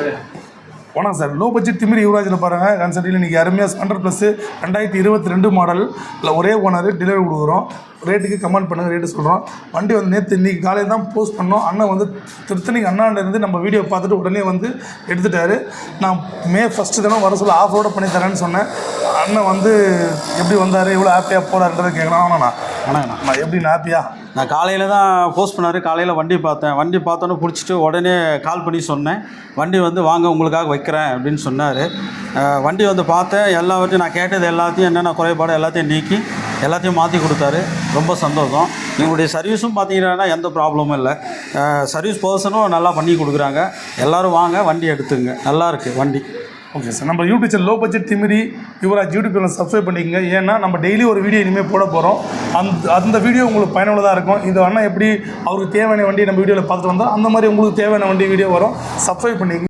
வணக்கம் sir. Low budget Timiri யுவராஜில் பாருங்கள் கான்செப்டில் இன்றைக்கி அருமையாக ஸ்பெண்டர் ப்ளஸ் 2022 மாடல் இல்லை ஒரே ஓனர் டெலிவரி கொடுக்குறோம். ரேட்டுக்கு கமெண்ட் பண்ணுங்கள், ரேட்டு சொல்கிறோம். வண்டி வந்து நேற்று இன்றைக்கி காலையில் தான் போஸ்ட் பண்ணோம். அண்ணன் வந்து திருத்தணிக்கு அண்ணாண்டேருந்து நம்ம வீடியோ பார்த்துட்டு உடனே வந்து எடுத்துட்டார். நான் மே 1 தானே வர சொல்ல ஆஃபரோடு பண்ணி தரேன்னு சொன்னேன். அண்ணன் வந்து எப்படி வந்தார், எவ்வளோ ஹாப்பியாக போகிறாருன்றதை கேட்குறான். ஆனாண்ணா நான் எப்படி ஹாப்பியாக நான் காலையில் தான் போஸ்ட் பண்ணார். காலையில் வண்டி பார்த்தேன். வண்டி பார்த்தோன்னே பிடிச்சிட்டு உடனே கால் பண்ணி சொன்னேன், வண்டி வந்து வாங்க உங்களுக்காக வைக்கிறேன் அப்படின்னு சொன்னார். வண்டி வந்து பார்த்தேன். எல்லாவற்றையும் நான் கேட்டது எல்லாத்தையும் என்னென்ன குறைபாடு எல்லாத்தையும் நீக்கி எல்லாத்தையும் மாற்றி கொடுத்தாரு. ரொம்ப சந்தோஷம். எங்களுடைய சர்வீஸும் பார்த்தீங்கன்னா எந்த ப்ராப்ளமும் இல்லை. சர்வீஸ் பர்சனும் நல்லா பண்ணி கொடுக்குறாங்க. எல்லோரும் வாங்க வண்டி எடுத்துங்க, நல்லாயிருக்கு வண்டி. Okay sir. நம்ம YouTube channel low budget Thimiri Yuvaraj YouTube channel subscribe பண்ணிக்கங்க. ஏன்னா நம்ம டெய்லி ஒரு வீடியோ இனிமேல் போட போகிறோம். அந்த வீடியோ உங்களுக்கு பயனுள்ளதாக இருக்கும். இது அண்ணா எப்படி அவருக்கு தேவையான வண்டி நம்ம வீடியோவில் பார்த்துட்டு வந்தோம், அந்த மாதிரி உங்களுக்கு தேவையான வண்டி வீடியோ வரும். சப்ஸ்கிரைப் பண்ணிக்கங்க.